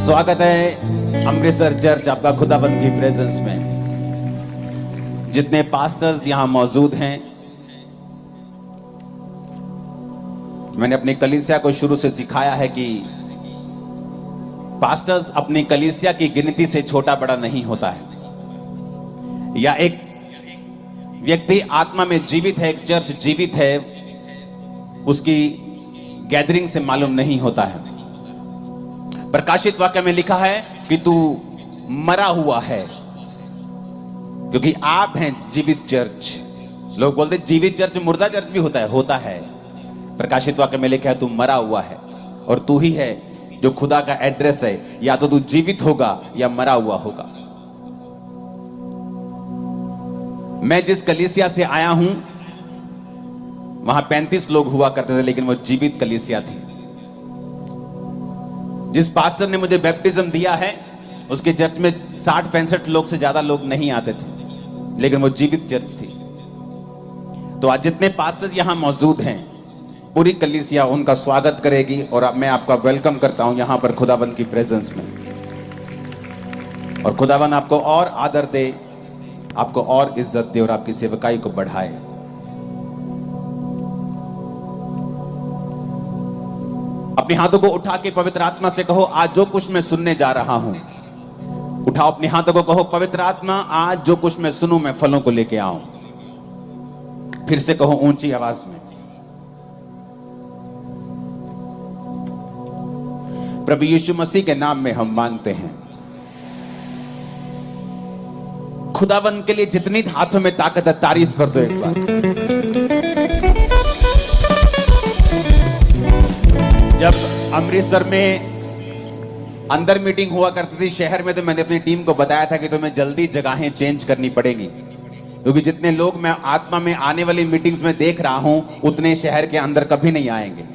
स्वागत है अमृतसर चर्च आपका खुदाबंद की प्रेजेंस में। जितने पास्टर्स यहां मौजूद हैं, मैंने अपनी कलीसिया को शुरू से सिखाया है कि पास्टर्स अपनी कलीसिया की गिनती से छोटा बड़ा नहीं होता है, या एक व्यक्ति आत्मा में जीवित है, एक चर्च जीवित है, उसकी गैदरिंग से मालूम नहीं होता है। प्रकाशित वाक्य में लिखा है कि तू मरा हुआ है, क्योंकि आप हैं जीवित चर्च। लोग बोलते जीवित चर्च, मुर्दा चर्च भी होता है। प्रकाशित वाक्य में लिखा है तू मरा हुआ है, और तू ही है जो खुदा का एड्रेस है। या तो तू जीवित होगा या मरा हुआ होगा। मैं जिस कलीसिया से आया हूं वहां 35 लोग हुआ करते थे, लेकिन वो जीवित कलीसिया थी। जिस पास्टर ने मुझे बैप्टिज्म दिया है उसके चर्च में 60-65 लोग से ज्यादा लोग नहीं आते थे, लेकिन वो जीवित चर्च थी। तो आज जितने पास्टर्स यहां मौजूद हैं, पूरी कलीसिया उनका स्वागत करेगी, और मैं आपका वेलकम करता हूं यहां पर खुदाबंद की प्रेजेंस में। और खुदाबंद आपको और आदर दे, आपको और इज्जत दे, और आपकी सेवकाई को बढ़ाए। अपने हाथों को उठा के पवित्र आत्मा से कहो, आज जो कुछ मैं सुनने जा रहा हूं, उठाओ अपने हाथों को, कहो पवित्र आत्मा आज जो कुछ मैं सुनूं मैं फलों को लेके आऊं। फिर से कहो ऊंची आवाज में, प्रभु यीशु मसीह के नाम में हम मांगते हैं। खुदावंद के लिए जितनी हाथों में ताकत है तारीफ कर दो एक बार। जब अमृतसर में अंदर मीटिंग हुआ करती थी शहर में, तो मैंने अपनी टीम को बताया था कि तुम्हें जल्दी जगहें चेंज करनी पड़ेगी, क्योंकि जितने लोग मैं आत्मा में आने वाली मीटिंग्स में देख रहा हूं उतने शहर के अंदर कभी नहीं आएंगे।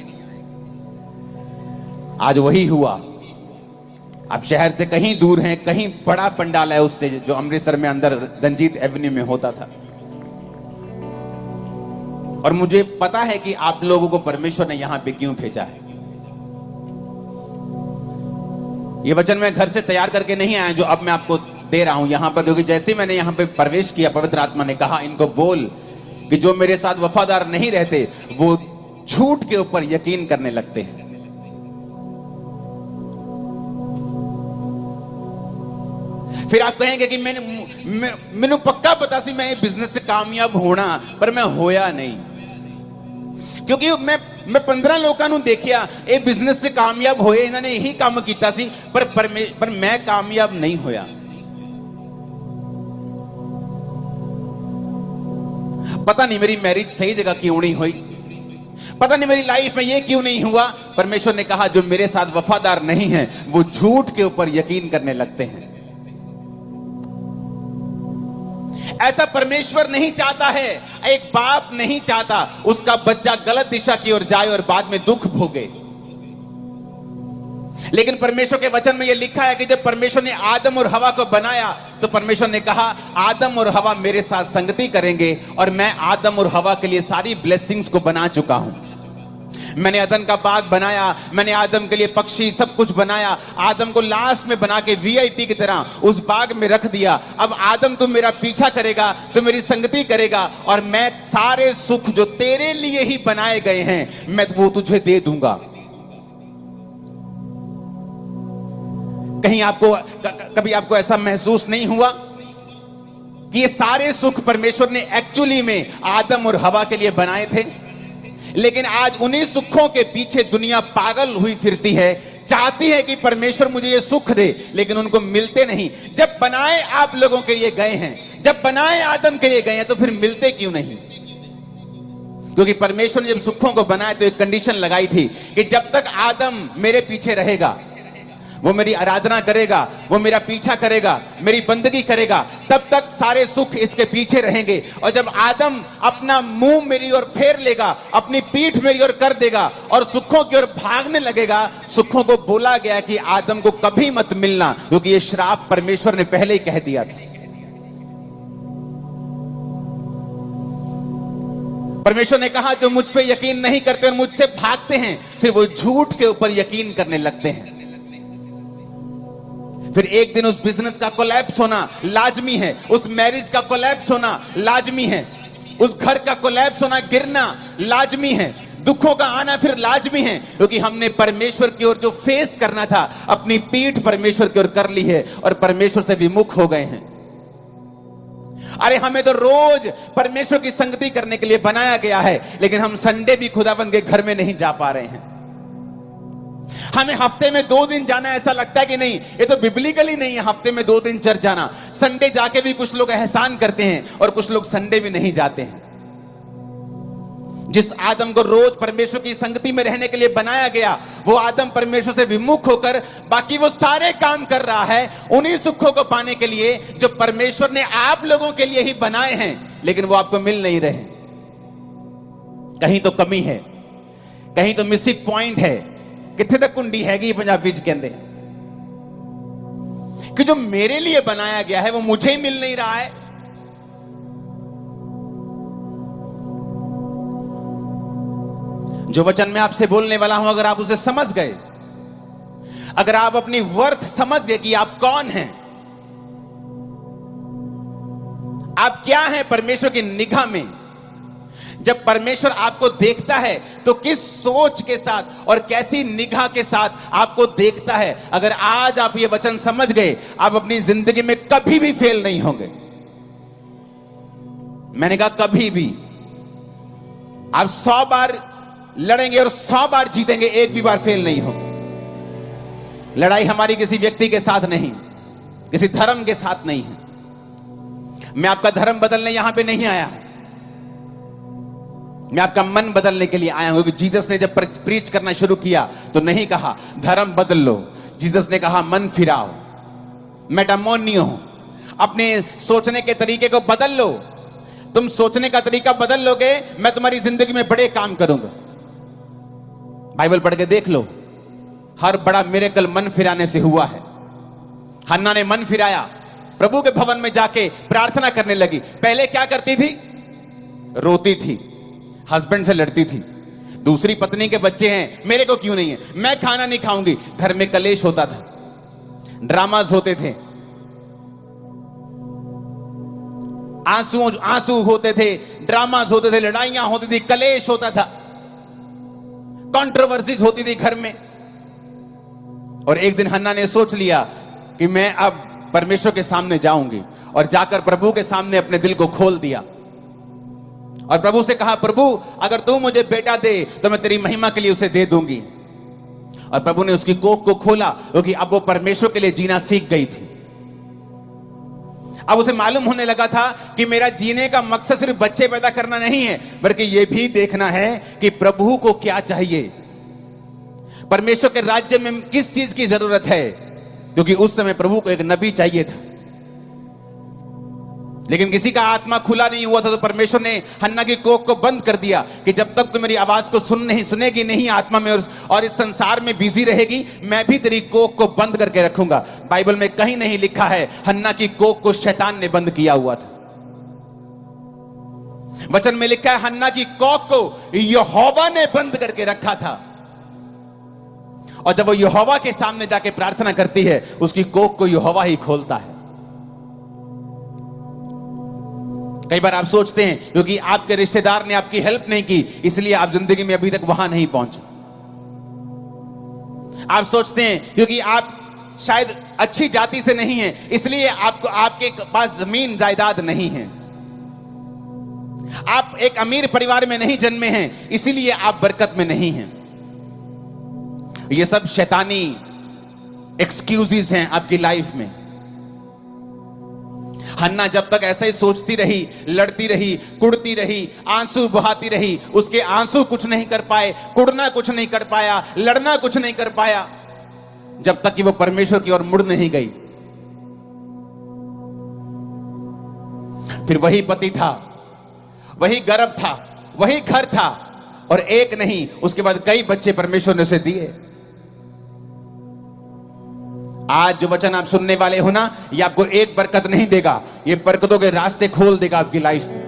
आज वही हुआ। आप शहर से कहीं दूर हैं, कहीं बड़ा पंडाल है उससे जो अमृतसर में अंदर रंजीत एवेन्यू में होता था। और मुझे पता है कि आप लोगों को परमेश्वर ने यहां पे क्यों भेजा है। ये वचन मैं घर से तैयार करके नहीं आया जो अब मैं आपको दे रहा हूं यहां पर, क्योंकि जैसे मैंने यहां पे प्रवेश किया, पवित्र आत्मा ने कहा इनको बोल कि जो मेरे साथ वफादार नहीं रहते वो झूठ के ऊपर यकीन करने लगते हैं। फिर आप कहेंगे कि मैंने पक्का पता सी मैं बिजनेस से कामयाब होना, पर मैं होया नहीं, क्योंकि मैं 15 लोगों को देखिया ये बिजनेस से कामयाब होए, इन्होंने यही काम किया सी, पर मैं कामयाब नहीं होया। पता नहीं मेरी मैरिज सही जगह क्यों नहीं हुई, पता नहीं मेरी लाइफ में ये क्यों नहीं हुआ। परमेश्वर ने कहा जो मेरे साथ वफादार नहीं है वो झूठ के ऊपर यकीन करने लगते हैं। ऐसा परमेश्वर नहीं चाहता है। एक बाप नहीं चाहता उसका बच्चा गलत दिशा की ओर जाए और बाद में दुख भोगे। लेकिन परमेश्वर के वचन में यह लिखा है कि जब परमेश्वर ने आदम और हवा को बनाया तो परमेश्वर ने कहा आदम और हवा मेरे साथ संगति करेंगे, और मैं आदम और हवा के लिए सारी ब्लेसिंग्स को बना चुका हूं। मैंने अदन का बाग बनाया, मैंने आदम के लिए पक्षी सब कुछ बनाया, आदम को लास्ट में बना के वीआईपी की तरह उस बाग में रख दिया। अब आदम तू मेरा पीछा करेगा, तो मेरी संगति करेगा, और मैं सारे सुख जो तेरे लिए ही बनाए गए हैं मैं वो तुझे दे दूंगा। कहीं कभी आपको ऐसा महसूस नहीं हुआ कि ये सारे सुख परमेश्वर ने एक्चुअली में आदम और हवा के लिए बनाए थे, लेकिन आज उन्हीं सुखों के पीछे दुनिया पागल हुई फिरती है, चाहती है कि परमेश्वर मुझे ये सुख दे, लेकिन उनको मिलते नहीं। जब बनाए आप लोगों के लिए गए हैं, जब बनाए आदम के लिए गए हैं, तो फिर मिलते क्यों नहीं? क्योंकि परमेश्वर ने जब सुखों को बनाया तो एक कंडीशन लगाई थी कि जब तक आदम मेरे पीछे रहेगा, वो मेरी आराधना करेगा, वो मेरा पीछा करेगा, मेरी बंदगी करेगा, तब तक सारे सुख इसके पीछे रहेंगे। और जब आदम अपना मुंह मेरी ओर फेर लेगा, अपनी पीठ मेरी ओर कर देगा और सुखों की ओर भागने लगेगा, सुखों को बोला गया कि आदम को कभी मत मिलना, क्योंकि ये श्राप परमेश्वर ने पहले ही कह दिया था। परमेश्वर ने कहा जो मुझ पे यकीन नहीं करते और मुझसे भागते हैं, फिर वो झूठ के ऊपर यकीन करने लगते हैं। फिर एक दिन उस बिजनेस का कोलैप्स होना लाजमी है, उस मैरिज का कोलैप्स होना लाजमी है, उस घर का कोलैप्स होना, गिरना लाजमी है, दुखों का आना फिर लाजमी है, क्योंकि हमने परमेश्वर की ओर जो फेस करना था, अपनी पीठ परमेश्वर की ओर कर ली है और परमेश्वर से विमुख हो गए हैं। अरे हमें तो रोज परमेश्वर की संगति करने के लिए बनाया गया है, लेकिन हम संडे भी खुदावंद के घर में नहीं जा पा रहे हैं। हमें हफ्ते में 2 दिन जाना ऐसा लगता है कि नहीं, ये तो बिब्लिकली नहीं है हफ्ते में 2 दिन चर्च जाना। संडे जाके भी कुछ लोग एहसान करते हैं और कुछ लोग संडे भी नहीं जाते हैं। जिस आदम को रोज परमेश्वर की संगति में रहने के लिए बनाया गया, वो आदम परमेश्वर से विमुख होकर बाकी वो सारे काम कर रहा है उन्हीं सुखों को पाने के लिए जो परमेश्वर ने आप लोगों के लिए ही बनाए हैं, लेकिन वो आपको मिल नहीं रहे। कहीं तो कमी है, कहीं तो मिसिंग पॉइंट है। कितने तक कुंडी हैगी पंजाबी च कहंदे कि जो मेरे लिए बनाया गया है वो मुझे ही मिल नहीं रहा है। जो वचन मैं आपसे बोलने वाला हूं, अगर आप उसे समझ गए, अगर आप अपनी वर्थ समझ गए कि आप कौन हैं, आप क्या हैं परमेश्वर की निगाह में, जब परमेश्वर आपको देखता है तो किस सोच के साथ और कैसी निगाह के साथ आपको देखता है, अगर आज आप ये वचन समझ गए, आप अपनी जिंदगी में कभी भी फेल नहीं होंगे। मैंने कहा कभी भी। आप 100 बार लड़ेंगे और 100 बार जीतेंगे, एक भी बार फेल नहीं होगा। लड़ाई हमारी किसी व्यक्ति के साथ नहीं, किसी धर्म के साथ नहीं है। मैं आपका धर्म बदलने यहां पे नहीं आया, मैं आपका मन बदलने के लिए आया हूं। क्योंकि जीसस ने जब प्रीच करना शुरू किया तो नहीं कहा धर्म बदल लो, जीसस ने कहा मन फिराओ, मेटामोनियो, अपने सोचने के तरीके को बदल लो। तुम सोचने का तरीका बदल लोगे, मैं तुम्हारी जिंदगी में बड़े काम करूंगा। बाइबल पढ़ के देख लो, हर बड़ा मिरेकल मन फिराने से हुआ है। हन्ना ने मन फिराया, प्रभु के भवन में जाके प्रार्थना करने लगी। पहले क्या करती थी? रोती थी, हस्बैंड से लड़ती थी, दूसरी पत्नी के बच्चे हैं, मेरे को क्यों नहीं है, मैं खाना नहीं खाऊंगी। घर में कलेश होता था, ड्रामास होते थे, आंसू होते थे, ड्रामास होते थे, लड़ाइयां होती थी, कलेश होता था, कंट्रोवर्सीज होती थी घर में। और एक दिन हन्ना ने सोच लिया कि मैं अब परमेश्वर के सामने जाऊंगी, और जाकर प्रभु के सामने अपने दिल को खोल दिया और प्रभु से कहा, प्रभु अगर तू मुझे बेटा दे तो मैं तेरी महिमा के लिए उसे दे दूंगी। और प्रभु ने उसकी कोख को खोला, क्योंकि अब वो परमेश्वर के लिए जीना सीख गई थी। अब उसे मालूम होने लगा था कि मेरा जीने का मकसद सिर्फ बच्चे पैदा करना नहीं है, बल्कि यह भी देखना है कि प्रभु को क्या चाहिए, परमेश्वर के राज्य में किस चीज की जरूरत है। क्योंकि उस समय प्रभु को एक नबी चाहिए था, लेकिन किसी का आत्मा खुला नहीं हुआ था। तो परमेश्वर ने हन्ना की कोख को बंद कर दिया कि जब तक तू मेरी आवाज को सुनेगी नहीं आत्मा में और इस संसार में बिजी रहेगी, मैं भी तेरी कोख को बंद करके रखूंगा। बाइबल में कहीं नहीं लिखा है हन्ना की कोख को शैतान ने बंद किया हुआ था। वचन में लिखा है हन्ना की कोख को यहोवा ने बंद करके रखा था। और जब वो यहोवा के सामने जाके प्रार्थना करती है, उसकी कोख को यहोवा ही खोलता है। कई बार आप सोचते हैं क्योंकि आपके रिश्तेदार ने आपकी हेल्प नहीं की, इसलिए आप जिंदगी में अभी तक वहां नहीं पहुंचे। आप सोचते हैं क्योंकि आप शायद अच्छी जाति से नहीं हैं, इसलिए आपके पास जमीन जायदाद नहीं है। आप एक अमीर परिवार में नहीं जन्मे हैं, इसीलिए आप बरकत में नहीं हैं। ये सब शैतानी एक्सक्यूजेस हैं आपकी लाइफ में। हन्ना जब तक ऐसा ही सोचती रही, लड़ती रही, कुड़ती रही, आंसू बहाती रही, उसके आंसू कुछ नहीं कर पाए, कुड़ना कुछ नहीं कर पाया, लड़ना कुछ नहीं कर पाया, जब तक कि वो परमेश्वर की ओर मुड़ नहीं गई। फिर वही पति था, वही गर्भ था, वही घर था, और एक नहीं उसके बाद कई बच्चे परमेश्वर ने उसे दिए। आज जो वचन आप सुनने वाले हो ना, ये आपको एक बरकत नहीं देगा, ये बरकतों के रास्ते खोल देगा आपकी लाइफ में।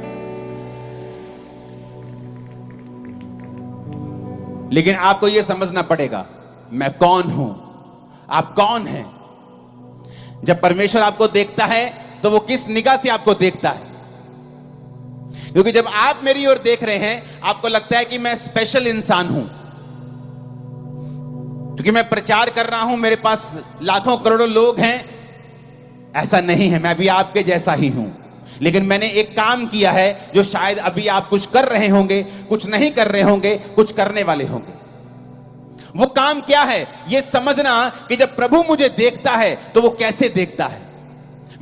लेकिन आपको यह समझना पड़ेगा मैं कौन हूं, आप कौन हैं। जब परमेश्वर आपको देखता है तो वो किस निगाह से आपको देखता है? क्योंकि जब आप मेरी ओर देख रहे हैं, आपको लगता है कि मैं स्पेशल इंसान हूं, क्योंकि मैं प्रचार कर रहा हूं, मेरे पास लाखों करोड़ों लोग हैं। ऐसा नहीं है, मैं भी आपके जैसा ही हूं, लेकिन मैंने एक काम किया है जो शायद अभी आप कुछ कर रहे होंगे, कुछ नहीं कर रहे होंगे, कुछ करने वाले होंगे। वो काम क्या है? ये समझना कि जब प्रभु मुझे देखता है तो वो कैसे देखता है,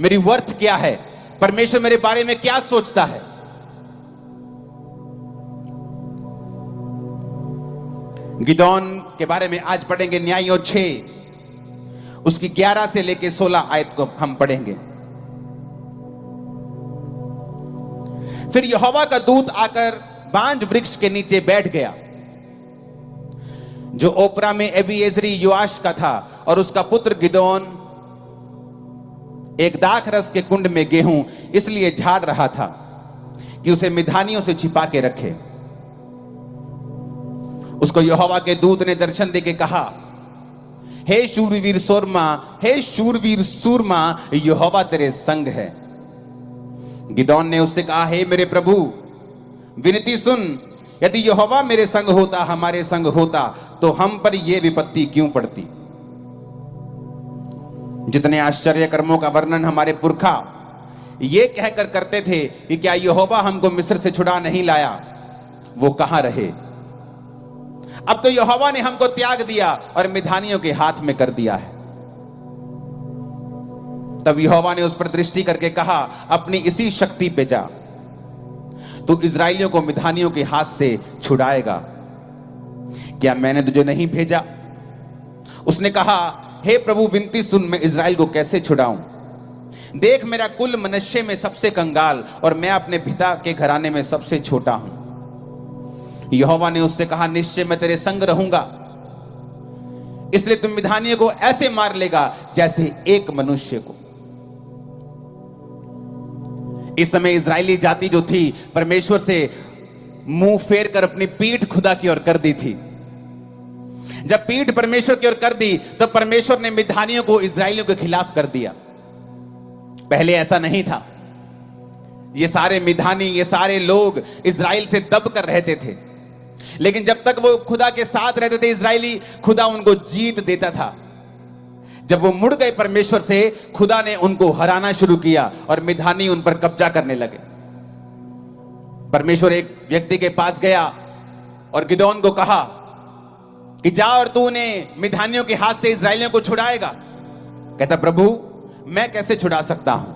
मेरी वर्थ क्या है, परमेश्वर मेरे बारे में क्या सोचता है। गिदोन के बारे में आज पढ़ेंगे, न्यायियों 6 उसकी 11 से लेकर 16 आयत को हम पढ़ेंगे। फिर यहोवा का दूत आकर बांज वृक्ष के नीचे बैठ गया, जो ओपरा में एबीएजरी योआश का था, और उसका पुत्र गिदोन एक दाख रस के कुंड में गेहूं इसलिए झाड़ रहा था कि उसे मिधानियों से छिपा के रखे। उसको यहोवा के दूत ने दर्शन देके कहा, हे शूरवीर सूरमा, हे शूरवीर सूरमा, यहोवा तेरे संग है। गिदोन ने उससे कहा, हे मेरे प्रभु, विनती सुन, यदि यहोवा मेरे संग होता, हमारे संग होता, तो हम पर यह विपत्ति क्यों पड़ती? जितने आश्चर्य कर्मों का वर्णन हमारे पुरखा ये कहकर करते थे कि क्या यहोवा हमको मिस्र से छुड़ा नहीं लाया, वो कहां रहे? अब तो यहोवा ने हमको त्याग दिया और मिधानियों के हाथ में कर दिया है। तब यहोवा ने उस पर दृष्टि करके कहा, अपनी इसी शक्ति पे जा, तू इजराइलियों को मिधानियों के हाथ से छुड़ाएगा। क्या मैंने तुझे नहीं भेजा? उसने कहा, हे प्रभु, विनती सुन, मैं इजराइल को कैसे छुड़ाऊं? देख, मेरा कुल मनुष्य में सबसे कंगाल, और मैं अपने पिता के घराने में सबसे छोटा हूं। यहोवा ने उससे कहा, निश्चय मैं तेरे संग रहूंगा, इसलिए तुम मिधानियों को ऐसे मार लेगा जैसे एक मनुष्य को। इस समय इजरायली जाति जो थी, परमेश्वर से मुंह फेर कर अपनी पीठ खुदा की ओर कर दी थी। जब पीठ परमेश्वर की ओर कर दी, तो परमेश्वर ने मिधानियों को इजरायलियों के खिलाफ कर दिया। पहले ऐसा नहीं था। ये सारे मिधानी, ये सारे लोग इजराइल से दब कर रहते थे, लेकिन जब तक वो खुदा के साथ रहते थे इजरायली, खुदा उनको जीत देता था। जब वो मुड़ गए परमेश्वर से, खुदा ने उनको हराना शुरू किया और मिधानी उन पर कब्जा करने लगे। परमेश्वर एक व्यक्ति के पास गया और गिदोन को कहा कि जा और तू उन्हें मिधानियों के हाथ से इजरायलियों को छुड़ाएगा। कहता, प्रभु, मैं कैसे छुड़ा सकता हूं?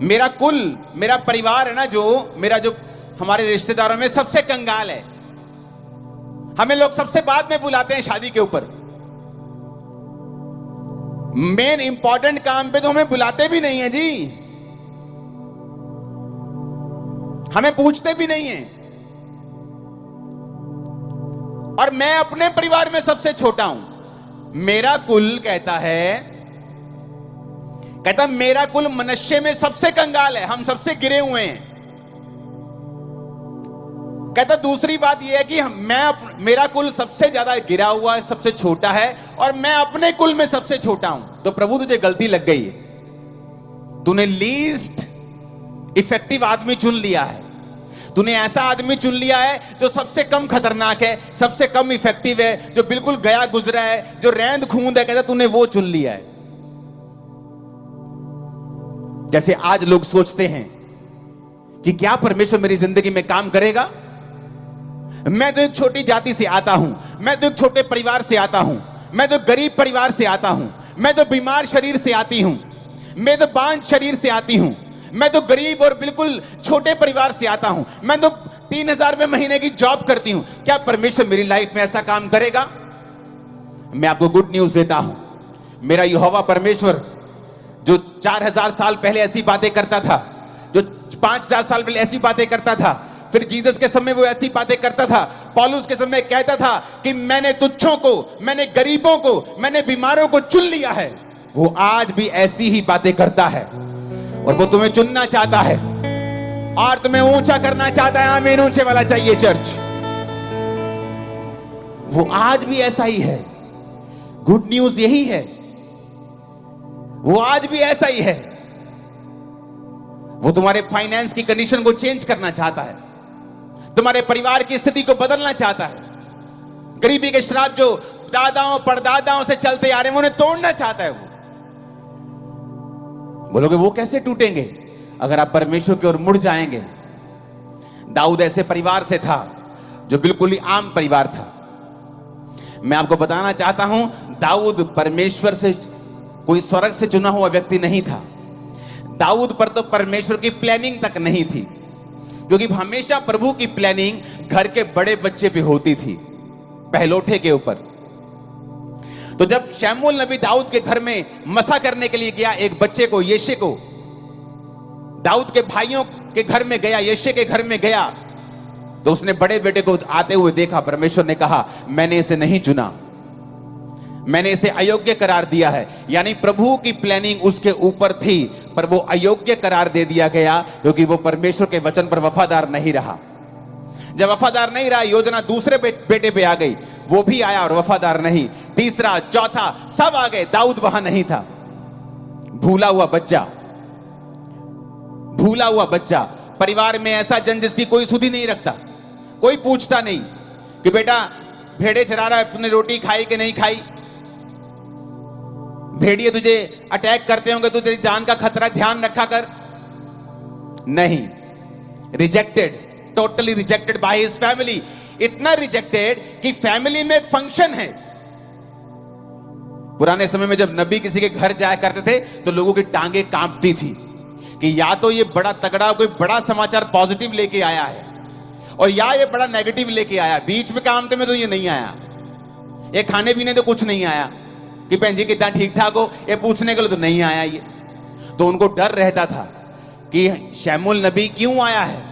मेरा कुल, मेरा परिवार है ना, जो हमारे रिश्तेदारों में सबसे कंगाल है। हमें लोग सबसे बाद में बुलाते हैं शादी के ऊपर। मेन इंपॉर्टेंट काम पे तो हमें बुलाते भी नहीं है जी, हमें पूछते भी नहीं है। और मैं अपने परिवार में सबसे छोटा हूं। मेरा कुल कहता मेरा कुल मनुष्य में सबसे कंगाल है, हम सबसे गिरे हुए हैं। कहता, दूसरी बात यह है कि मेरा कुल सबसे ज्यादा गिरा हुआ है, सबसे छोटा है, और मैं अपने कुल में सबसे छोटा हूं। तो प्रभु, तुझे गलती लग गई है, तूने लीस्ट इफेक्टिव आदमी चुन लिया है। तूने ऐसा आदमी चुन लिया है जो सबसे कम खतरनाक है, सबसे कम इफेक्टिव है, जो बिल्कुल गया गुजरा है, जो रैंद खूंद है। कहता, तूने वो चुन लिया है। जैसे आज लोग सोचते हैं कि क्या परमेश्वर मेरी जिंदगी में काम करेगा? मैं तो एक छोटी जाति से आता हूं, मैं तो एक छोटे परिवार से आता हूं, मैं तो गरीब परिवार से आता हूं, मैं तो बीमार शरीर से आती हूं, मैं तो बांझ शरीर से आती हूं, मैं तो गरीब और बिल्कुल छोटे परिवार से आता हूं, मैं तो 3,000 रुपए महीने की जॉब करती हूं। क्या परमेश्वर मेरी लाइफ में ऐसा काम करेगा? मैं आपको गुड न्यूज देता हूं। मेरा यहोवा परमेश्वर, जो 4,000 साल पहले ऐसी बातें करता था, जो 5,000 साल पहले ऐसी बातें करता था, फिर जीसस के समय वो ऐसी बातें करता था, पौलुस के समय कहता था कि मैंने तुच्छों को, मैंने गरीबों को, मैंने बीमारों को चुन लिया है। वो आज भी ऐसी ही बातें करता है, और वो तुम्हें चुनना चाहता है और तुम्हें ऊंचा करना चाहता है। आमीन, ऊंचे वाला चाहिए चर्च। वो आज भी ऐसा ही है। गुड न्यूज यही है, वो आज भी ऐसा ही है। वो तुम्हारे फाइनेंस की कंडीशन को चेंज करना चाहता है, तुम्हारे परिवार की स्थिति को बदलना चाहता है। गरीबी के श्राप जो दादाओं परदादाओं से चलते आ रहे हैं, उन्हें तोड़ना चाहता है। वो बोलोगे वो कैसे टूटेंगे? अगर आप परमेश्वर की ओर मुड़ जाएंगे। दाऊद ऐसे परिवार से था जो बिल्कुल ही आम परिवार था। मैं आपको बताना चाहता हूं, दाऊद परमेश्वर से कोई स्वर्ग से चुना हुआ व्यक्ति नहीं था। दाऊद पर तो परमेश्वर की प्लानिंग तक नहीं थी, क्योंकि हमेशा प्रभु की प्लानिंग घर के बड़े बच्चे पे होती थी, पहलोठे के ऊपर। तो जब शमूएल नबी दाऊद के घर में मसा करने के लिए गया, एक बच्चे को, यिशै को, दाऊद के भाइयों के घर में गया, यिशै के घर में गया, तो उसने बड़े बेटे को आते हुए देखा। परमेश्वर ने कहा, मैंने इसे नहीं चुना, मैंने इसे अयोग्य करार दिया है। यानी प्रभु की प्लानिंग उसके ऊपर थी, पर वो अयोग्य करार दे दिया गया, क्योंकि वो परमेश्वर के वचन पर वफादार नहीं रहा। जब वफादार नहीं रहा, योजना दूसरे बेटे पे आ गई, वो भी आया और वफादार नहीं। तीसरा, चौथा, सब आ गए, दाऊद वहां नहीं था। भूला हुआ बच्चा, भूला हुआ बच्चा। परिवार में ऐसा जन जिसकी कोई सुधि नहीं रखता, कोई पूछता नहीं कि बेटा भेड़े चरा रहा है, तूने रोटी खाई कि नहीं खाई, भेड़िए तुझे अटैक करते होंगे तो तेरी जान का खतरा, ध्यान रखा कर। नहीं, rejected, totally rejected by his family. इतना रिजेक्टेड कि फैमिली में एक फंक्शन है। पुराने समय में जब नबी किसी के घर जाया करते थे तो लोगों की टांगे कांपती थी कि या तो ये बड़ा तगड़ा कोई बड़ा समाचार पॉजिटिव लेके आया है, और या ये बड़ा नेगेटिव लेके आया। बीच में कामते में तो ये नहीं आया, ये खाने पीने तो कुछ नहीं आया कि भैन जी कितना ठीक ठाक हो, ये पूछने के लिए तो नहीं आया ये। तो उनको डर रहता था कि शमूएल नबी क्यों आया है।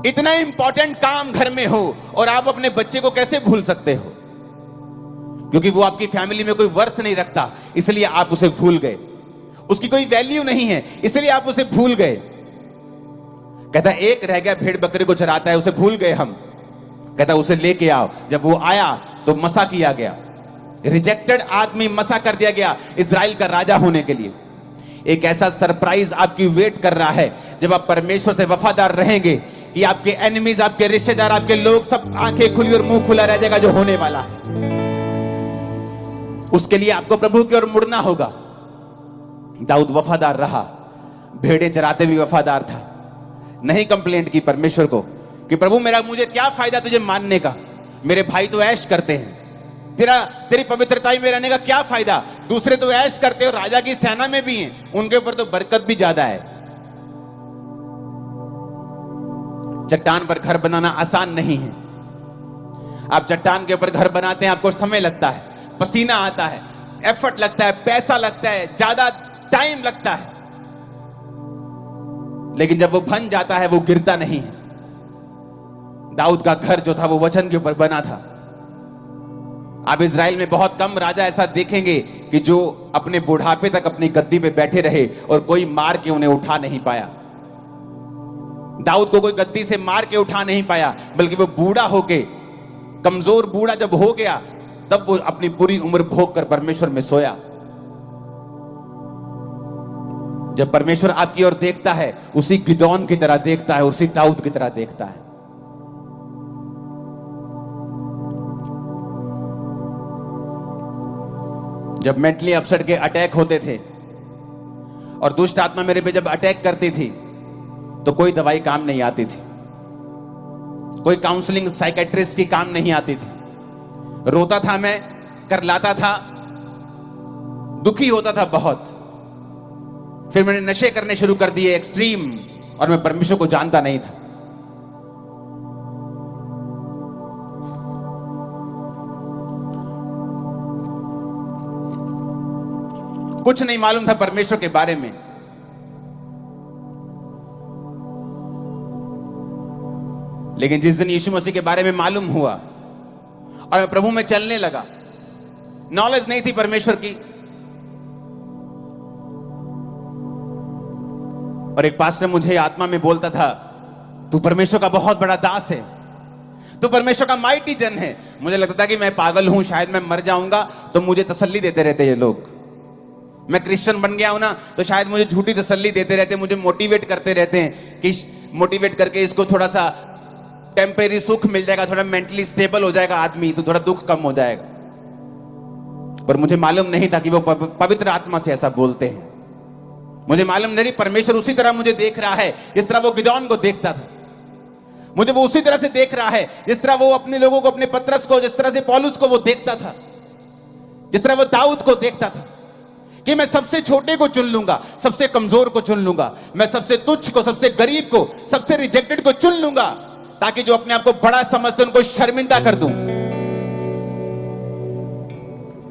इतना इंपॉर्टेंट काम घर में हो और आप अपने बच्चे को कैसे भूल सकते हो? क्योंकि वो आपकी फैमिली में कोई वर्थ नहीं रखता, इसलिए आप उसे भूल गए। उसकी कोई वैल्यू नहीं है, इसलिए आप उसे भूल गए। कहता एक रह गया, भेड़ बकरी को चराता है, उसे भूल गए हम। कहता उसे लेके आओ। जब वो आया तो मसा किया गया, रिजेक्टेड आदमी मसा कर दिया गया इजराइल का राजा होने के लिए। एक ऐसा सरप्राइज आपकी वेट कर रहा है जब आप परमेश्वर से वफादार रहेंगे कि आपके एनिमीज, आपके रिश्तेदार, आपके लोग सब आंखें खुली और मुंह खुला रह जाएगा जो होने वाला है। उसके लिए आपको प्रभु की ओर मुड़ना होगा। दाऊद वफादार रहा, भेड़ें चराते भी वफादार था। नहीं कंप्लेंट की परमेश्वर को कि प्रभु मुझे क्या फायदा तुझे मानने का, मेरे भाई तो ऐश करते हैं, तेरी पवित्रताई में रहने का क्या फायदा। दूसरे तो ऐश करते हो, राजा की सेना में भी हैं, उनके ऊपर तो बरकत भी ज्यादा है। चट्टान पर घर बनाना आसान नहीं है। आप चट्टान के ऊपर घर बनाते हैं, आपको समय लगता है, पसीना आता है, एफर्ट लगता है, पैसा लगता है, ज्यादा टाइम लगता है, लेकिन जब वो बन जाता है वो गिरता नहीं है। दाऊद का घर जो था वो वचन के ऊपर बना था। आप इजराइल में बहुत कम राजा ऐसा देखेंगे कि जो अपने बुढ़ापे तक अपनी गद्दी पे बैठे रहे और कोई मार के उन्हें उठा नहीं पाया। दाऊद को कोई गद्दी से मार के उठा नहीं पाया, बल्कि वो बूढ़ा होके, कमजोर बूढ़ा जब हो गया, तब वो अपनी पूरी उम्र भोग कर परमेश्वर में सोया। जब परमेश्वर आपकी ओर देखता है, उसी गिदोन की तरह देखता है, उसी दाऊद की तरह देखता है। जब मेंटली अपसेट के अटैक होते थे और दुष्ट आत्मा मेरे पे जब अटैक करती थी, तो कोई दवाई काम नहीं आती थी, कोई काउंसलिंग साइकेट्रिस्ट की काम नहीं आती थी। रोता था मैं, करलाता था, दुखी होता था बहुत। फिर मैंने नशे करने शुरू कर दिए एक्सट्रीम, और मैं परमेश्वर को जानता नहीं था। कुछ नहीं मालूम था परमेश्वर के बारे में। लेकिन जिस दिन यीशु मसीह के बारे में मालूम हुआ और मैं प्रभु में चलने लगा, नॉलेज नहीं थी परमेश्वर की। और एक पास्टर मुझे आत्मा में बोलता था, तू परमेश्वर का बहुत बड़ा दास है, तू परमेश्वर का माइटी जन है। मुझे लगता था कि मैं पागल हूं, शायद मैं मर जाऊंगा तो मुझे तसल्ली देते रहते ये लोग। मैं क्रिश्चियन बन गया हूं ना, तो शायद मुझे झूठी तसल्ली देते रहते, मुझे मोटिवेट करते रहते हैं कि मोटिवेट करके इसको थोड़ा सा टेम्परेरी सुख मिल जाएगा, थोड़ा मेंटली स्टेबल हो जाएगा आदमी, तो थोड़ा दुख कम हो जाएगा। पर मुझे मालूम नहीं था कि वो पवित्र आत्मा से ऐसा बोलते हैं। मुझे मालूम नहीं, परमेश्वर उसी तरह मुझे देख रहा है जिस तरह वो गिदोन को देखता था। मुझे वो उसी तरह से देख रहा है जिस तरह वो अपने लोगों को, अपने पतरस को, जिस तरह से पौलुस को वो देखता था, जिस तरह वो दाऊद को देखता था कि मैं सबसे छोटे को चुन लूंगा, सबसे कमजोर को चुन लूंगा, मैं सबसे तुच्छ को, सबसे गरीब को, सबसे रिजेक्टेड को चुन लूंगा, ताकि जो अपने आप को बड़ा समझते उनको शर्मिंदा कर दूं।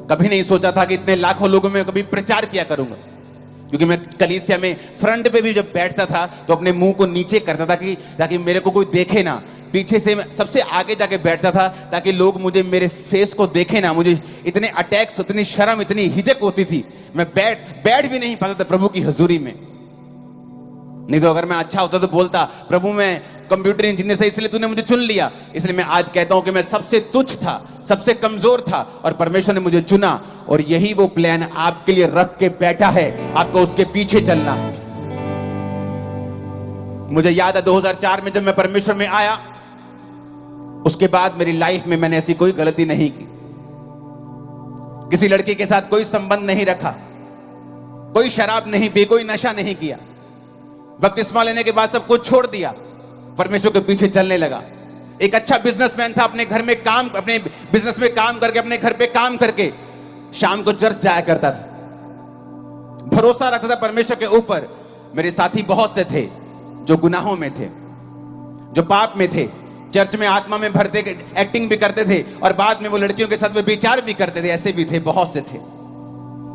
कभी नहीं सोचा था कि इतने लाखों लोगों में कभी प्रचार किया करूंगा, क्योंकि मैं कलीसिया में फ्रंट पे भी जब बैठता था तो अपने मुंह को नीचे करता था कि ताकि मेरे को कोई देखे ना। पीछे से मैं सबसे आगे जाके बैठता था ताकि लोग मुझे, मेरे फेस को देखे ना। मुझे इतने अटैक्स, इतनी शर्म, इतनी हिचक होती थी, मैं बैठ भी नहीं पाता था प्रभु की हजूरी में। नहीं तो अगर मैं अच्छा होता तो बोलता, प्रभु मैं कंप्यूटर इंजीनियर था इसलिए तूने मुझे चुन लिया। इसलिए मैं आज कहता हूं कि मैं सबसे तुच्छ था, सबसे कमजोर था, और परमेश्वर ने मुझे चुना। और यही वो प्लान आपके लिए रख के बैठा है, आपको उसके पीछे चलना है। मुझे याद है 2004 में जब मैं परमेश्वर में आया, उसके बाद मेरी लाइफ में मैंने ऐसी कोई गलती नहीं की। किसी लड़की के साथ कोई संबंध नहीं रखा, कोई शराब नहीं पी, कोई नशा नहीं किया। बपतिस्मा लेने के बाद सब कुछ छोड़ दिया, परमेश्वर के पीछे चलने लगा। एक अच्छा बिजनेसमैन था, अपने घर में काम, अपने बिजनेस में काम करके, अपने घर पे काम करके शाम को चर्च जाया करता था। भरोसा रखता था परमेश्वर के ऊपर। मेरे साथी बहुत से थे जो गुनाहों में थे, जो पाप में थे, चर्च में आत्मा में भरते, एक्टिंग भी करते थे, और बाद में वो लड़कियों के साथ वे विचार भी करते थे। ऐसे भी थे, बहुत से थे।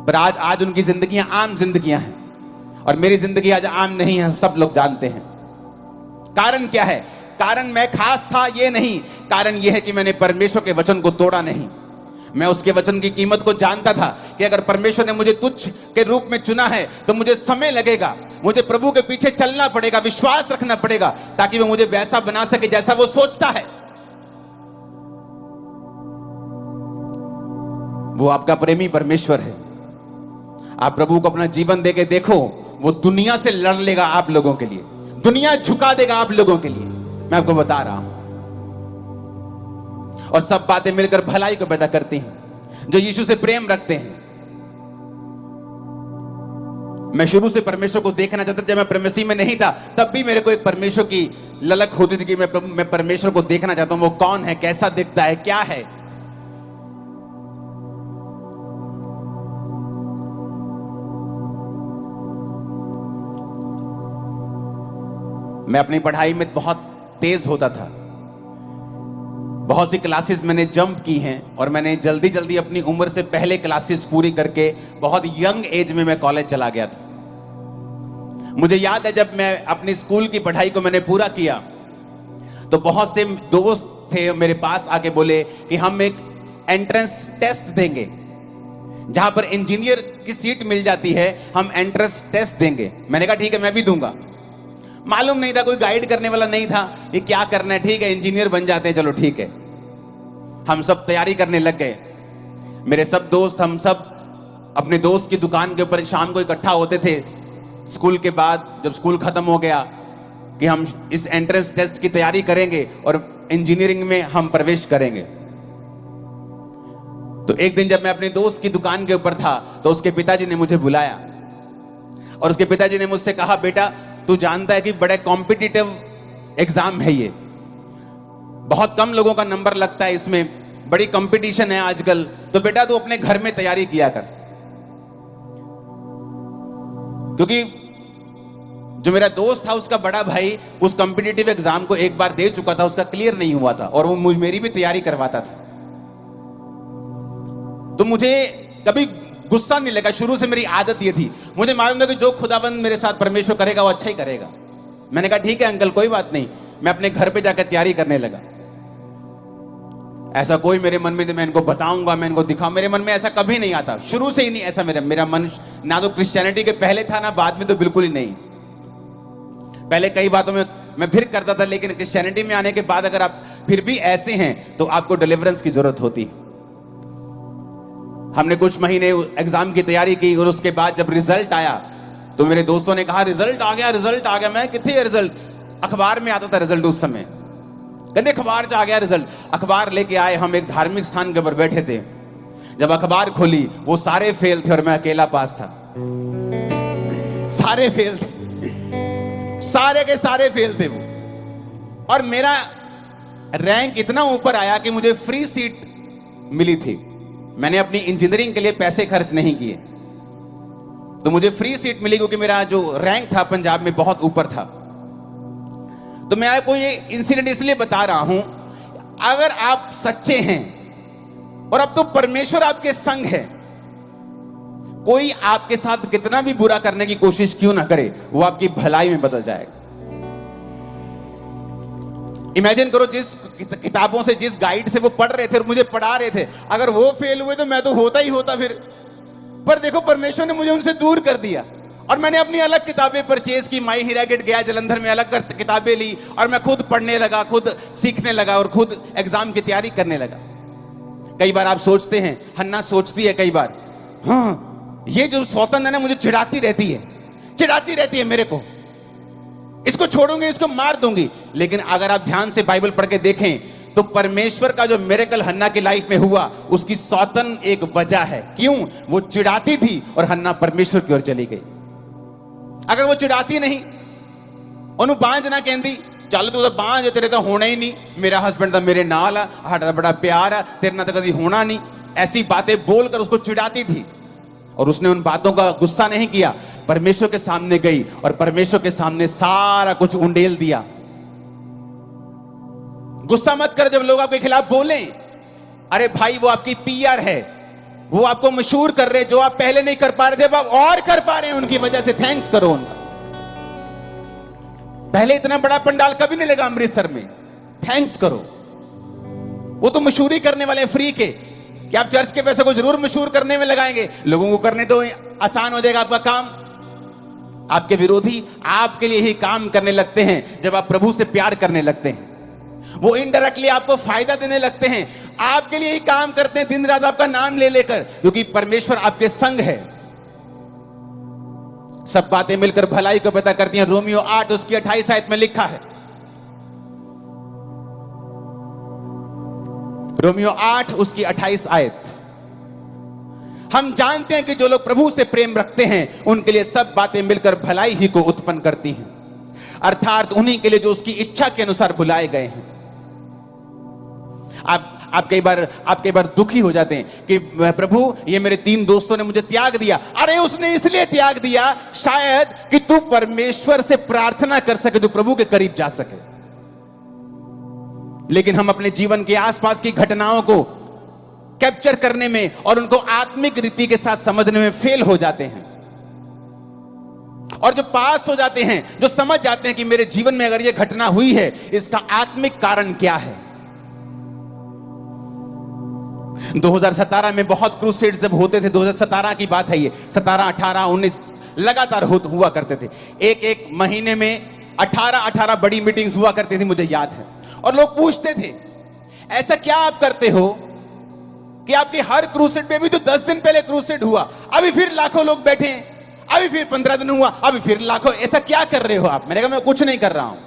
पर आज उनकी जिंदगियां आम जिंदगियां हैं, और मेरी जिंदगी आज आम नहीं है, सब लोग जानते हैं। कारण क्या है? कारण मैं खास था ये नहीं, कारण यह है कि मैंने परमेश्वर के वचन को तोड़ा नहीं। मैं उसके वचन की कीमत को जानता था कि अगर परमेश्वर ने मुझे तुच्छ के रूप में चुना है तो मुझे समय लगेगा, मुझे प्रभु के पीछे चलना पड़ेगा, विश्वास रखना पड़ेगा, ताकि वो मुझे वैसा बना सके जैसा वो सोचता है। वो आपका प्रेमी परमेश्वर है। आप प्रभु को अपना जीवन देके देखो, वो दुनिया से लड़ लेगा आप लोगों के लिए, दुनिया झुका देगा आप लोगों के लिए, मैं आपको बता रहा हूं। और सब बातें मिलकर भलाई को पैदा करती हैं जो यीशु से प्रेम रखते हैं। मैं शुरू से परमेश्वर को देखना चाहता था। जब मैं परमेश्वर में नहीं था तब भी मेरे को एक परमेश्वर की ललक होती थी कि मैं परमेश्वर को देखना चाहता हूं, वो कौन है, कैसा दिखता है, क्या है। मैं अपनी पढ़ाई में बहुत तेज होता था, बहुत सी क्लासेस मैंने जंप की हैं, और मैंने जल्दी जल्दी अपनी उम्र से पहले क्लासेस पूरी करके बहुत यंग एज में मैं कॉलेज चला गया था। मुझे याद है जब मैं अपनी स्कूल की पढ़ाई को मैंने पूरा किया तो बहुत से दोस्त थे मेरे पास आके बोले कि हम एक एंट्रेंस टेस्ट देंगे, जहां पर इंजीनियर की सीट मिल जाती है, हम एंट्रेंस टेस्ट देंगे। मैंने कहा ठीक है, मैं भी दूंगा। मालूम नहीं था, कोई गाइड करने वाला नहीं था कि क्या करना है। ठीक है, इंजीनियर बन जाते हैं, चलो ठीक है। हम सब तैयारी करने लग गए। मेरे सब दोस्त, हम सब अपने दोस्त की दुकान के ऊपर शाम को इकट्ठा होते थे स्कूल के बाद, जब स्कूल खत्म हो गया, कि हम इस एंट्रेंस टेस्ट की तैयारी करेंगे और इंजीनियरिंग में हम प्रवेश करेंगे। तो एक दिन जब मैं अपने दोस्त की दुकान के ऊपर था तो उसके पिताजी ने मुझे बुलाया, और उसके पिताजी ने मुझसे कहा, बेटा तू जानता है कि बड़े कॉम्पिटिटिव एग्जाम है ये, बहुत कम लोगों का नंबर लगता है इसमें, बड़ी कंपटीशन है आजकल, तो बेटा तू अपने घर में तैयारी किया कर। क्योंकि जो मेरा दोस्त था उसका बड़ा भाई उस कॉम्पिटिटिव एग्जाम को एक बार दे चुका था, उसका क्लियर नहीं हुआ था, और वो मेरी भी तैयारी करवाता था। तो मुझे कभी गुस्सा नहीं लगा, शुरू से मेरी आदत ये थी। मुझे मालूम था कि जो खुदाबंद मेरे साथ परमेश्वर करेगा वो अच्छा ही करेगा। मैंने कहा ठीक है अंकल, कोई बात नहीं। मैं अपने घर पे जाकर तैयारी करने लगा। ऐसा कोई मेरे मन में मैं इनको बताऊंगा, मैं इनको दिखाऊं, मेरे मन में ऐसा कभी नहीं आता, शुरू से ही नहीं ऐसा। मेरा मन ना तो क्रिश्चियनिटी के पहले था ना बाद में, तो बिल्कुल ही नहीं। पहले कई बातों में मैं फिर करता था, लेकिन क्रिश्चियनिटी में आने के बाद अगर आप फिर भी ऐसे हैं तो आपको डिलीवरेंस की जरूरत होती। हमने कुछ महीने एग्जाम की तैयारी की और उसके बाद जब रिजल्ट आया तो मेरे दोस्तों ने कहा रिजल्ट आ गया, रिजल्ट आ गया। मैं कितने रिजल्ट, अखबार में आता था रिजल्ट उस समय, कहते अखबार से आ गया रिजल्ट। अखबार लेके आए, हम एक धार्मिक स्थान के ऊपर बैठे थे। जब अखबार खोली वो सारे फेल थे और मैं अकेला पास था। सारे फेल थे, सारे के सारे फेल थे वो। और मेरा रैंक इतना ऊपर आया कि मुझे फ्री सीट मिली थी। मैंने अपनी इंजीनियरिंग के लिए पैसे खर्च नहीं किए, तो मुझे फ्री सीट मिली क्योंकि मेरा जो रैंक था पंजाब में बहुत ऊपर था। तो मैं आपको ये इंसिडेंट इसलिए बता रहा हूं, अगर आप सच्चे हैं और अब तो परमेश्वर आपके संग है, कोई आपके साथ कितना भी बुरा करने की कोशिश क्यों ना करे, वो आपकी भलाई में बदल जाएगा। इमेजिन करो, जिस किताबों से, जिस गाइड से वो पढ़ रहे थे और मुझे पढ़ा रहे थे, अगर वो फेल हुए तो मैं तो होता ही होता फिर। पर देखो परमेश्वर ने मुझे उनसे दूर कर दिया और मैंने अपनी अलग किताबें परचेज की। माई हीरा गेट गया जलंधर में, अलग किताबें ली और मैं खुद पढ़ने लगा, खुद सीखने लगा और खुद एग्जाम की तैयारी करने लगा। कई बार आप सोचते हैं, हन्ना सोचती है कई बार, हाँ ये जो सौतन है ना मुझे चिढ़ाती रहती है मेरे को, इसको छोड़ूंगी, इसको मार दूंगी। लेकिन अगर आप ध्यान से बाइबल पढ़ के देखें तो परमेश्वर का जो मिरेकल हन्ना की लाइफ में हुआ, उसकी सौतन एक वजह है। क्यों? वो चिढ़ाती थी और हन्ना परमेश्वर की ओर चली गई। अगर वो चिढ़ाती नहीं, ओनू बांझ ना कहती, चल तू तो बांझ, तेरे तो होना ही नहीं, मेरा हस्बैंड तो मेरे नाल है, साडा बड़ा प्यार है, तेरे ना तो कभी होना नहीं, ऐसी बातें बोलकर उसको चिढ़ाती थी। और उसने उन बातों का गुस्सा नहीं किया, परमेश्वर के सामने गई और परमेश्वर के सामने सारा कुछ उंडेल दिया। गुस्सा मत कर जब लोग आपके खिलाफ बोले, अरे भाई वो आपकी पीआर है, वो आपको मशहूर कर रहे, जो आप पहले नहीं कर पा रहे थे अब आप और कर पा रहे हैं उनकी वजह से। थैंक्स करो उनका। पहले इतना बड़ा पंडाल कभी नहीं लगा अमृतसर में, थैंक्स करो। वो तो मशहूरी करने वाले फ्री के, कि आप चर्च के पैसे को जरूर मशहूर करने में लगाएंगे, लोगों को करने तो आसान हो जाएगा आपका काम। आपके विरोधी आपके लिए ही काम करने लगते हैं जब आप प्रभु से प्यार करने लगते हैं। वो इनडायरेक्टली आपको फायदा देने लगते हैं, आपके लिए ही काम करते हैं दिन रात आपका नाम ले लेकर, क्योंकि परमेश्वर आपके संग है। सब बातें मिलकर भलाई को पैदा करती हैं। रोमियो 8 उसकी 28 आयत में लिखा है, रोमियो 8 उसकी 28 आयत, हम जानते हैं कि जो लोग प्रभु से प्रेम रखते हैं उनके लिए सब बातें मिलकर भलाई ही को उत्पन्न करती हैं, अर्थात उन्हीं के लिए जो उसकी इच्छा के अनुसार बुलाए गए हैं। आप कई बार दुखी हो जाते हैं कि प्रभु ये मेरे 3 दोस्तों ने मुझे त्याग दिया। अरे उसने इसलिए त्याग दिया शायद कि तू परमेश्वर से प्रार्थना कर सके, तू प्रभु के करीब जा सके। लेकिन हम अपने जीवन के आसपास की घटनाओं को कैप्चर करने में और उनको आत्मिक रीति के साथ समझने में फेल हो जाते हैं। और जो पास हो जाते हैं, जो समझ जाते हैं कि मेरे जीवन में अगर यह घटना हुई है, इसका आत्मिक कारण क्या है। 2017 में बहुत क्रूसेड जब होते थे, 2017 की बात है ये, 17, 18, 19 लगातार हुआ करते थे। एक महीने में 18 बड़ी मीटिंग्स हुआ करती थी, मुझे याद है। और लोग पूछते थे ऐसा क्या आप करते हो कि आपके हर क्रूसेड में भी तो 10 दिन पहले क्रूसेड हुआ, अभी फिर लाखों लोग बैठे हैं, अभी फिर 15 दिन हुआ, अभी फिर लाखों, ऐसा क्या कर रहे हो आप? मैंने कहा मैं कुछ नहीं कर रहा हूं,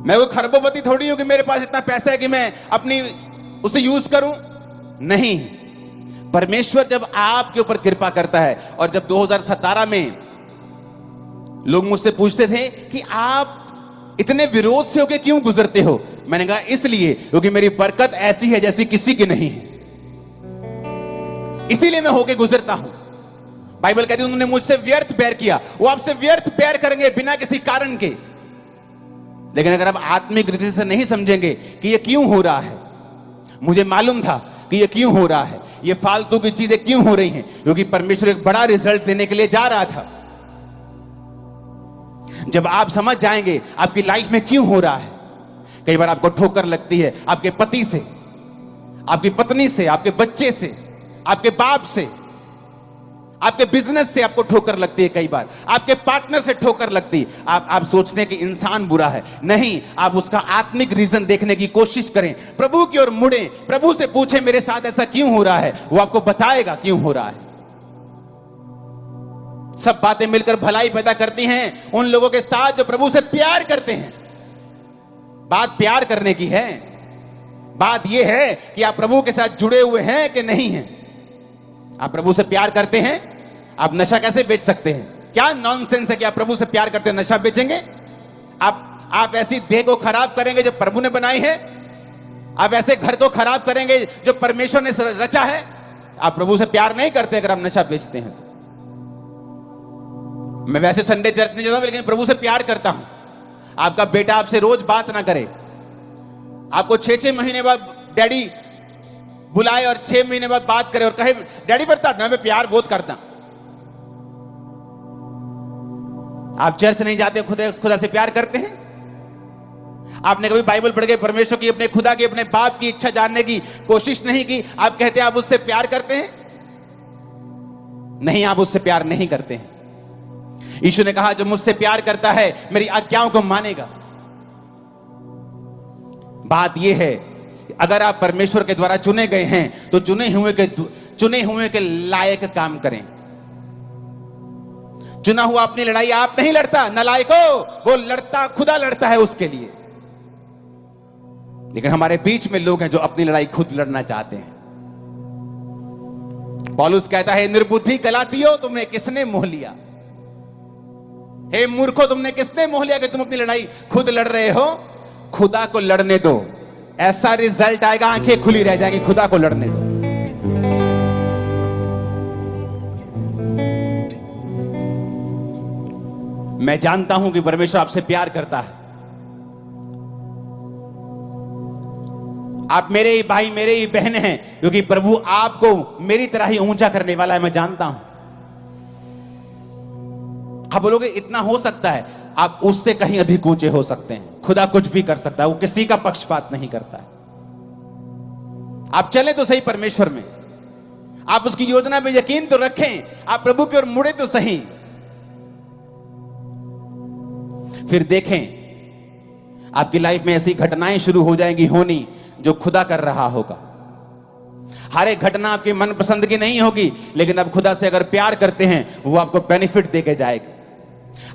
मैं वो खरबोपति थोड़ी हूं कि मेरे पास इतना पैसा है कि मैं अपनी उसे यूज करूं। नहीं, परमेश्वर जब आपके ऊपर कृपा करता है। और जब 2017 में लोग मुझसे पूछते थे कि आप इतने विरोध से होके क्यों गुजरते हो, मैंने कहा इसलिए क्योंकि मेरी बरकत ऐसी है जैसी किसी की नहीं है, इसीलिए मैं होके गुजरता हूं। बाइबल कहती है उन्होंने मुझसे व्यर्थ बैर किया, वो आपसे व्यर्थ बैर करेंगे बिना किसी कारण के। लेकिन अगर आप आत्मिक रीति से नहीं समझेंगे कि ये क्यों हो रहा है, मुझे मालूम था कि ये क्यों हो रहा है, ये फालतू की चीजें क्यों हो रही हैं, क्योंकि परमेश्वर एक बड़ा रिजल्ट देने के लिए जा रहा था। जब आप समझ जाएंगे आपकी लाइफ में क्यों हो रहा है, कई बार आपको ठोकर लगती है आपके पति से, आपकी पत्नी से, आपके बच्चे से, आपके बाप से, आपके बिजनेस से आपको ठोकर लगती है, कई बार आपके पार्टनर से ठोकर लगती है। आप सोचते हैं कि इंसान बुरा है, नहीं, आप उसका आत्मिक रीजन देखने की कोशिश करें, प्रभु की ओर मुड़े, प्रभु से पूछें मेरे साथ ऐसा क्यों हो रहा है, वो आपको बताएगा क्यों हो रहा है। सब बातें मिलकर भलाई पैदा करती हैं उन लोगों के साथ जो प्रभु से प्यार करते हैं। बात प्यार करने की है, बात यह है कि आप प्रभु के साथ जुड़े हुए हैं कि नहीं हैं। आप प्रभु से प्यार करते हैं, आप नशा कैसे बेच सकते हैं? क्या नॉनसेंस है कि आप प्रभु से प्यार करते हैं नशा बेचेंगे? आप ऐसी देह को खराब करेंगे जो प्रभु ने बनाई है? आप ऐसे घर को खराब करेंगे जो परमेश्वर ने रचा है? आप प्रभु से प्यार नहीं करते अगर आप नशा बेचते हैं तो। मैं वैसे संडे चर्च नहीं जाता हूं, लेकिन प्रभु से प्यार करता हूं। आपका बेटा आपसे रोज बात ना करे, आपको 6-6 महीने बाद डैडी बुलाए और 6 महीने बाद बात करे और कहे डैडी बता ना, मैं प्यार बहुत करता। आप चर्च नहीं जाते, खुदा से प्यार करते हैं? आपने कभी बाइबल पढ़ के परमेश्वर की, अपने खुदा की, अपने बाप की इच्छा जानने की कोशिश नहीं की? आप कहते हैं आप उससे प्यार करते हैं? नहीं, आप उससे प्यार नहीं करते हैं। यीशु ने कहा जो मुझसे प्यार करता है मेरी आज्ञाओं को मानेगा। बात यह है अगर आप परमेश्वर के द्वारा चुने गए हैं तो चुने हुए के लायक काम करें। चुना हुआ अपनी लड़ाई आप नहीं लड़ता, नालायको, वो लड़ता, खुदा लड़ता है उसके लिए। लेकिन हमारे बीच में लोग हैं जो अपनी लड़ाई खुद लड़ना चाहते हैं। पौलुस कहता है निर्बुद्धि गलातियों, तुमने किसने मोह लिया? हे मूर्खों, तुमने किसने मोह लिया कि तुम अपनी लड़ाई खुद लड़ रहे हो? खुदा को लड़ने दो, ऐसा रिजल्ट आएगा, आंखें खुली रह जाएंगी। खुदा को लड़ने दो। मैं जानता हूं कि परमेश्वर आपसे प्यार करता है। आप मेरे ही भाई, मेरे ही बहन हैं, क्योंकि प्रभु आपको मेरी तरह ही ऊंचा करने वाला है, मैं जानता हूं। आप बोलोगे इतना हो सकता है, आप उससे कहीं अधिक ऊंचे हो सकते हैं। खुदा कुछ भी कर सकता है, वो किसी का पक्षपात नहीं करता है। आप चले तो सही परमेश्वर में, आप उसकी योजना में यकीन तो रखें, आप प्रभु की ओर मुड़े तो सही। फिर देखें आपकी लाइफ में ऐसी घटनाएं शुरू हो जाएंगी होनी जो खुदा कर रहा होगा। हर एक घटना आपकी मनपसंद की नहीं होगी, लेकिन आप खुदा से अगर प्यार करते हैं वो आपको बेनिफिट देके जाएगी,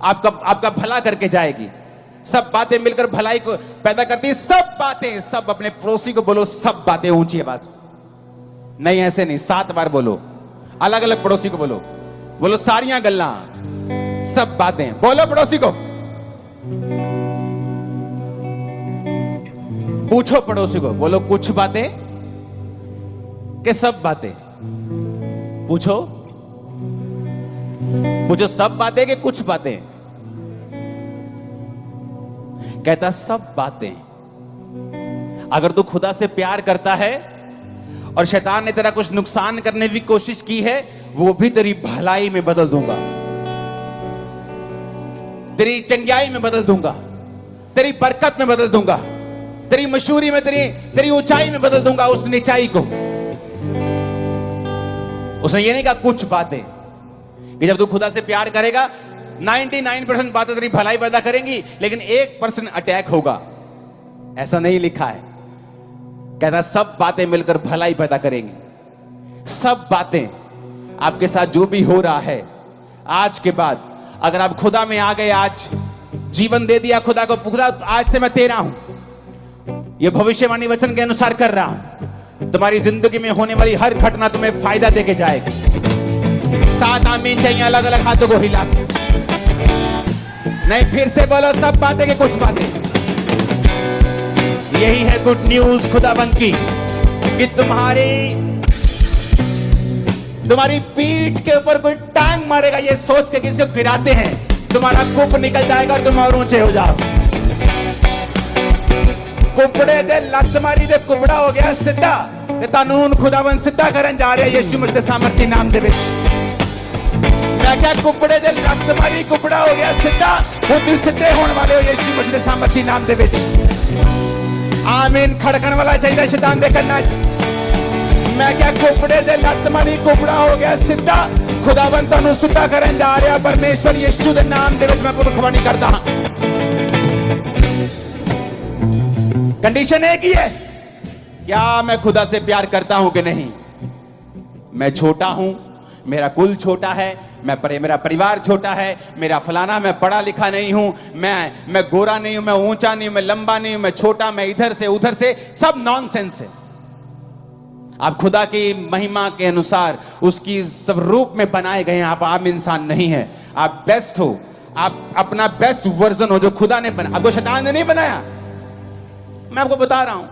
आपका भला करके जाएगी। सब बातें मिलकर भलाई को पैदा करती है। सब बातें, सब अपने पड़ोसी को बोलो, सब बातें ऊंची आवाज में नहीं, ऐसे नहीं, 7 बार बोलो, अलग अलग पड़ोसी को बोलो सारियां गल्ला, सब बातें बोलो पड़ोसी को। पूछो पड़ोसी को, बोलो कुछ बातें कि सब बातें? पूछो सब बातें कि कुछ बातें? कहता सब बातें। अगर तू खुदा से प्यार करता है और शैतान ने तेरा कुछ नुकसान करने की कोशिश की है, वो भी तेरी भलाई में बदल दूंगा, तेरी चंगाई में बदल दूंगा, तेरी बरकत में बदल दूंगा, तेरी मशहूरी में, तेरी ऊंचाई में बदल दूंगा उस नीचाई को। उसने ये नहीं कहा कुछ बातें, कि जब तू खुदा से प्यार करेगा 99% बातें तेरी भलाई पैदा करेंगी, लेकिन 1% अटैक होगा, ऐसा नहीं लिखा है। कहता सब बातें मिलकर भलाई पैदा करेंगी। सब बातें आपके साथ जो भी हो रहा है आज के बाद, अगर आप खुदा में आ गए, आज जीवन दे दिया खुदा को, खुदा आज से मैं तेरा हूं, यह भविष्यवाणी वचन के अनुसार कर रहा हूं, तुम्हारी जिंदगी में होने वाली हर घटना तुम्हें फायदा देके जाएगी। 7 आमीन चाहिए अलग अलग हाथों को हिला के। नहीं, फिर से बोलो सब बातें के कुछ बातें। यही है गुड न्यूज खुदाबंद की, कि तुम्हारी पीठ के ऊपर कोई टांग मारेगा ये सोच के किसी को गिराते हैं, तुम्हारा कुप निकल जाएगा और तुम और ऊंचे हो जाओ। कुपड़े दे लत मारी दे कुपड़ा हो गया सीधा, ते कानून खुदाबंद सीधा करन जा रहा है यीशु मसीह दे सामर्थी नाम दे विच। मैं क्या कुपड़े दे लत मारी कुपड़ा हो गया सीधा, वो तुम सीधे होने वाले हो यीशु मसीह दे सामर्थी नाम दे विच। आमीन। खड़कन वाला चाहिए शैतान दे कन्ना च। मैं क्या कुकड़े दे लत मारी कुकड़ा हो गया सीधा खुदावंत नु सुधा करन जा रहा परमेश्वर यीशु दे नाम दे विच मैं भविष्यवाणी करता हां। कंडीशन एक ही है, क्या मैं खुदा से प्यार करता हूं कि नहीं। मैं छोटा हूं, मेरा कुल छोटा है, मेरा परिवार छोटा है, मेरा फलाना, मैं पढ़ा लिखा नहीं हूं, मैं गोरा नहीं हूं, मैं ऊंचा नहीं हूं, मैं लंबा नहीं हूं, मैं छोटा, मैं इधर से उधर से, सब नॉनसेंस है। आप खुदा की महिमा के अनुसार उसकी स्वरूप में बनाए गए हैं। आप आम इंसान नहीं है, आप बेस्ट हो, आप अपना बेस्ट वर्जन हो जो खुदा ने बनाया, आपको शैतान ने नहीं बनाया। मैं आपको बता रहा हूं,